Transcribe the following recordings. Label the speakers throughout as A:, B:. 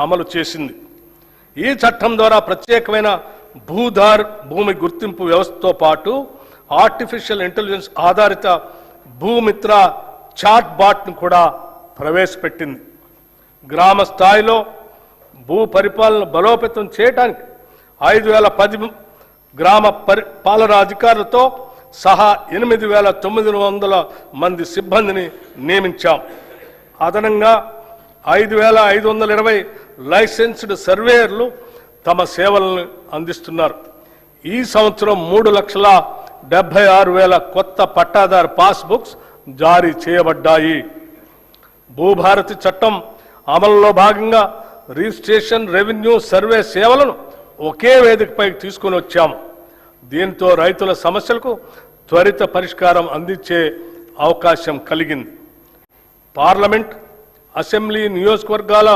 A: అమలు చేసింది. ఈ చట్టం ద్వారా ప్రత్యేకమైన భూధార్ భూమి గుర్తింపు వ్యవస్థతో పాటు ఆర్టిఫిషియల్ ఇంటెలిజెన్స్ ఆధారిత భూమిత్ర చాట్ బాట్ను కూడా ప్రవేశపెట్టింది. గ్రామ స్థాయిలో భూ పరిపాలన బలోపేతం చేయడానికి 5010 గ్రామ పాలనా అధికారులతో సహా 8900 మంది సిబ్బందిని నియమించాం. అదనంగా 5520 లైసెన్స్డ్ సర్వేయర్లు తమ సేవలను అందిస్తున్నారు. ఈ సంవత్సరం 3,76,000 కొత్త పట్టాదారు పాస్బుక్స్ జారీ చేయబడ్డాయి. భూభారతి చట్టం అమలులో భాగంగా రిజిస్ట్రేషన్, రెవెన్యూ, సర్వే సేవలను ఒకే వేదికపై తీసుకుని వచ్చాము. దీంతో రైతుల సమస్యలకు త్వరిత పరిష్కారం అందించే అవకాశం కలిగింది. పార్లమెంట్, అసెంబ్లీ, నియోజకవర్గాల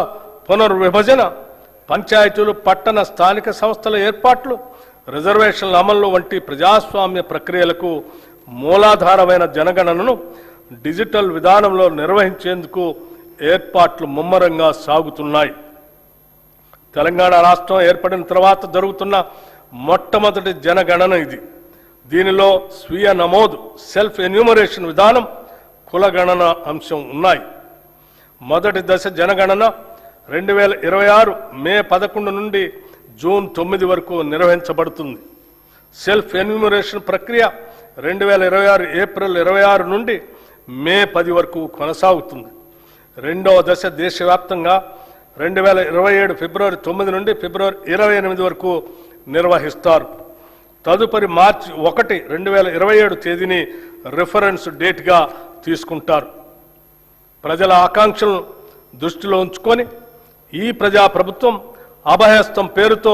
A: పునర్విభజన, పంచాయతీలు, పట్టణ స్థానిక సంస్థల ఏర్పాట్లు, రిజర్వేషన్ల అమలు వంటి ప్రజాస్వామ్య ప్రక్రియలకు మూలాధారమైన జనగణనను డిజిటల్ విధానంలో నిర్వహించేందుకు ఏర్పాట్లు ముమ్మరంగా సాగుతున్నాయి. తెలంగాణ రాష్ట్రం ఏర్పడిన తర్వాత జరుగుతున్న మొట్టమొదటి జనగణన ఇది. దీనిలో స్వీయ నమోదు, సెల్ఫ్ ఎన్యూమరేషన్ విధానం, కులగణన అంశం ఉన్నాయి. మొదటి దశ జనగణన 2026 మే 11 నుండి జూన్ 9 వరకు నిర్వహించబడుతుంది. సెల్ఫ్ ఎన్యూమరేషన్ ప్రక్రియ 2026 ఏప్రిల్ 26 నుండి మే 10 వరకు కొనసాగుతుంది. రెండవ దశ దేశవ్యాప్తంగా 2027 ఫిబ్రవరి 9 నుండి ఫిబ్రవరి 28 వరకు నిర్వహిస్తారు. తదుపరి మార్చి 1, 2027 తేదీని రిఫరెన్స్ డేట్గా తీసుకుంటారు. ప్రజల ఆకాంక్షలను దృష్టిలో ఉంచుకొని ఈ ప్రజాప్రభుత్వం అభయహస్తం పేరుతో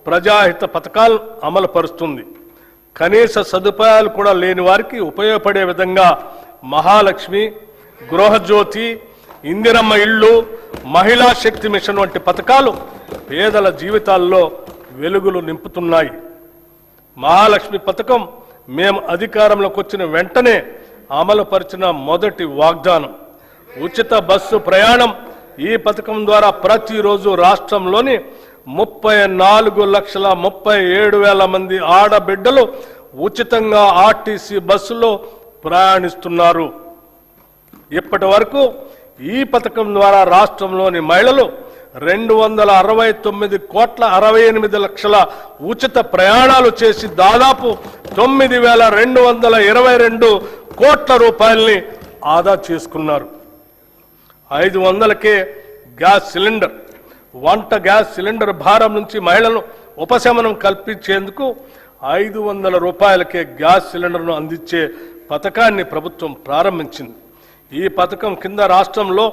A: ప్రజాహిత పథకాలను అమలు పరుస్తుంది. కనీస సదుపాయాలు కూడా లేని వారికి ఉపయోగపడే విధంగా మహాలక్ష్మి, గృహజ్యోతి, ఇందిరమ్మ ఇళ్ళు, మహిళా శక్తి మిషన్ వంటి పథకాలు పేదల జీవితాల్లో వెలుగులు నింపుతున్నాయి. మహాలక్ష్మి పథకం మేము అధికారంలోకి వచ్చిన వెంటనే అమలు పరిచిన మొదటి వాగ్దానం. ఉచిత బస్సు ప్రయాణం. ఈ పథకం ద్వారా ప్రతిరోజు రాష్ట్రంలోని 34,37,000 మంది ఆడబిడ్డలు ఉచితంగా ఆర్టీసీ బస్సులో ప్రయాణిస్తున్నారు. ఇప్పటి వరకు ఈ పథకం ద్వారా రాష్ట్రంలోని మహిళలు 269,68,00,000 ఉచిత ప్రయాణాలు చేసి దాదాపు 9,222 కోట్ల రూపాయల్ని ఆదా చేసుకున్నారు. 500కే గ్యాస్ సిలిండర్. వంట గ్యాస్ సిలిండర్ భారం నుంచి మహిళలను ఉపశమనం కల్పించేందుకు 500 రూపాయలకే గ్యాస్ సిలిండర్ను అందించే పథకాన్ని ప్రభుత్వం ప్రారంభించింది. ఈ పథకం కింద రాష్ట్రంలో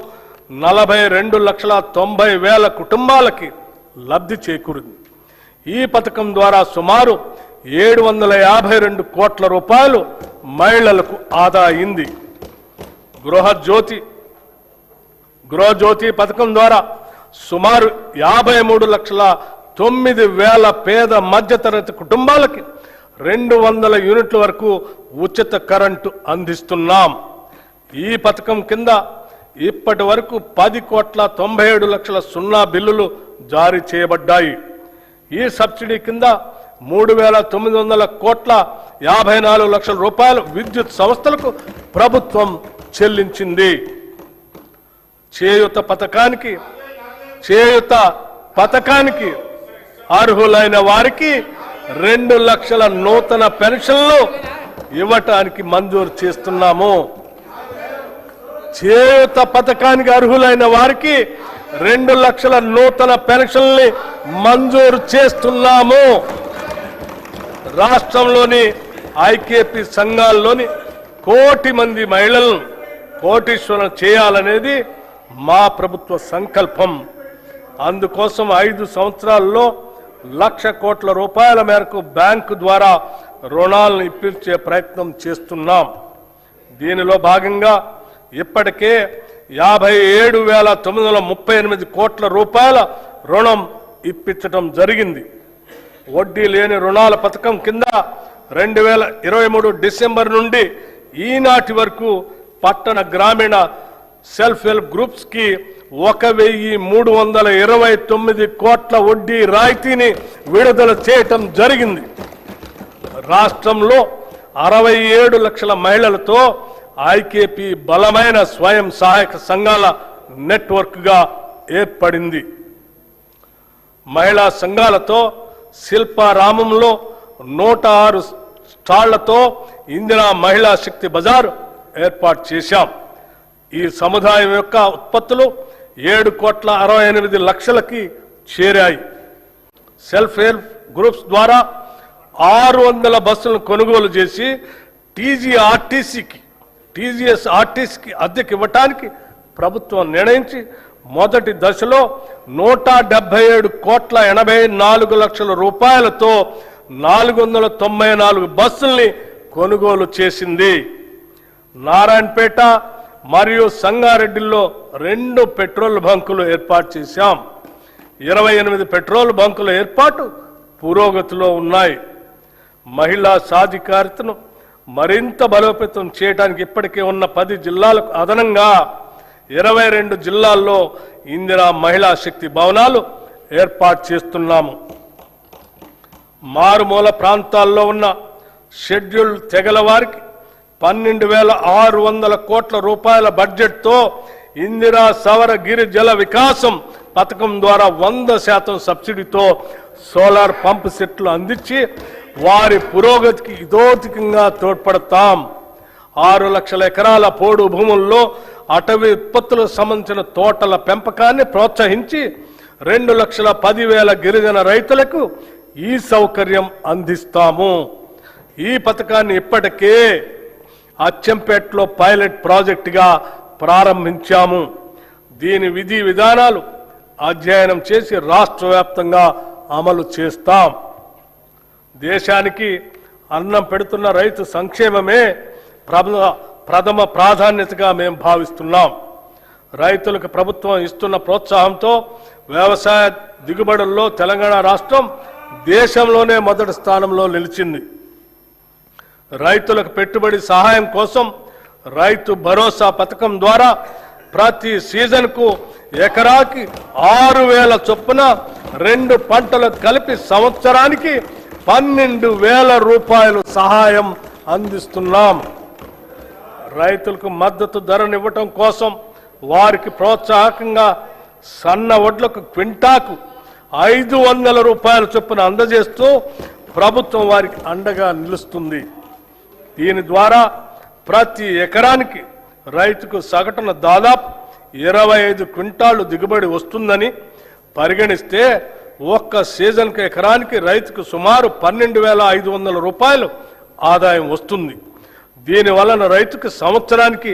A: 42,90,000 కుటుంబాలకి లబ్ధి చేకూరింది. ఈ పథకం ద్వారా సుమారు 752 కోట్ల రూపాయలు మహిళలకు ఆదా అయింది. గృహజ్యోతి పథకం ద్వారా సుమారు 53,09,000 పేద మధ్యతరగతి కుటుంబాలకి 200 యూనిట్ల వరకు ఉచిత కరెంటు అందిస్తున్నాం. ఈ పథకం కింద ఇప్పటి వరకు 10,97,00,000 సున్నా బిల్లులు జారీ చేయబడ్డాయి. ఈ సబ్సిడీ కింద 3,900,54,00,000 రూపాయలు విద్యుత్ సంస్థలకు ప్రభుత్వం చెల్లించింది. చేయూత పథకానికి అర్హులైన వారికి 2 లక్షల నూతన పెన్షన్లు ఇవ్వటానికి మంజూరు చేస్తున్నాము. చేయూత పథకానికి అర్హులైన వారికి 2 లక్షల నూతన పెన్షన్లు మంజూరు చేస్తున్నాము. రాష్ట్రంలోని ఐకేపీ సంఘాల్లోని 1 కోటి మంది మహిళలను కోటీశ్వరం చేయాలనేది మా ప్రభుత్వ సంకల్పం. అందుకోసం 5 సంవత్సరాల్లో 1,00,000 కోట్ల రూపాయల మేరకు బ్యాంకు ద్వారా రుణాలను ఇప్పించే ప్రయత్నం చేస్తున్నాం. దీనిలో భాగంగా ఇప్పటికే 57,938 కోట్ల రూపాయల రుణం ఇప్పించడం జరిగింది. వడ్డీ లేని రుణాల పథకం కింద 2023 డిసెంబర్ నుండి ఈనాటి వరకు పట్టణ గ్రామీణ సెల్ఫ్ హెల్ప్ గ్రూప్స్ కి 1,329 కోట్ల వడ్డీ రాయితీని విడుదల చేయటం జరిగింది. రాష్ట్రంలో 67 లక్షల మహిళలతో ఐకేపీ బలమైన స్వయం సహాయక సంఘాల నెట్వర్క్గా ఏర్పడింది. మహిళా సంఘాలతో శిల్పారామంలో 106 స్టాళ్లతో ఇందిరా మహిళా శక్తి బజార్ ఏర్పాటు చేశాం. ఈ సముదాయం యొక్క ఉత్పత్తులు 7,68,00,000కి చేరాయి. సెల్ఫ్ హెల్ప్ గ్రూప్స్ ద్వారా 600 బస్సులను కొనుగోలు చేసి టీజీఎస్ఆర్టీసీకి అద్దెకి ఇవ్వటానికి ప్రభుత్వం నిర్ణయించి మొదటి దశలో 177,84,00,000 రూపాయలతో 494 బస్సుల్ని కొనుగోలు చేసింది. నారాయణపేట మరియు సంగారెడ్డిలో 2 పెట్రోల్ బంకులు ఏర్పాటు చేశాం. 28 పెట్రోల్ బంకుల ఏర్పాటు పురోగతిలో ఉన్నాయి. మహిళా సాధికారితను మరింత బలోపేతం చేయడానికి ఇప్పటికే ఉన్న 10 జిల్లాలకు అదనంగా 22 జిల్లాల్లో ఇందిరా మహిళా శక్తి భవనాలు ఏర్పాటు చేస్తున్నాము. మారుమూల ప్రాంతాల్లో ఉన్న షెడ్యూల్ తెగల వారికి 12,600 కోట్ల రూపాయల బడ్జెట్తో ఇందిరా సవర గిరి జల వికాసం పథకం ద్వారా 100% సబ్సిడీతో సోలార్ పంప్ సెట్లు అందించి వారి పురోగతికి ఇదోతికంగా తోడ్పడతాం. 6 లక్షల ఎకరాల పోడు భూముల్లో అటవీ ఉత్పత్తులకు సంబంధించిన తోటల పెంపకాన్ని ప్రోత్సహించి 2,10,000 గిరిజన రైతులకు ఈ సౌకర్యం అందిస్తాము. ఈ పథకాన్ని ఇప్పటికే అచ్చంపేటలో పైలట్ ప్రాజెక్టుగా ప్రారంభించాము. దీని విధి విధానాలు అధ్యయనం చేసి రాష్ట్ర వ్యాప్తంగా అమలు చేస్తాం. దేశానికి అన్నం పెడుతున్న రైతు సంక్షేమమే ప్రథమ ప్రాధాన్యతగా మేము భావిస్తున్నాం. రైతులకు ప్రభుత్వం ఇస్తున్న ప్రోత్సాహంతో వ్యవసాయ దిగుబడుల్లో తెలంగాణ రాష్ట్రం దేశంలోనే మొదటి స్థానంలో నిలిచింది. రైతులకు పెట్టుబడి సహాయం కోసం రైతు భరోసా పథకం ద్వారా ప్రతి సీజన్కు ఎకరాకి 6,000 చొప్పున 2 పంటలు కలిపి సంవత్సరానికి 12,000 రూపాయలు సహాయం అందిస్తున్నాం. రైతులకు మద్దతు ధరనివ్వటం కోసం వారికి ప్రోత్సాహకంగా సన్న వడ్లకు క్వింటాకు 500 రూపాయల చొప్పున అందజేస్తూ ప్రభుత్వం వారికి అండగా నిలుస్తుంది. దీని ద్వారా ప్రతి ఎకరానికి రైతుకు సగటున దాదాపు 25 క్వింటాళ్లు దిగుబడి వస్తుందని పరిగణిస్తే ఒక్క సీజన్కు ఎకరానికి రైతుకు సుమారు 12,500 రూపాయలు ఆదాయం వస్తుంది. దీని వలన రైతుకు సంవత్సరానికి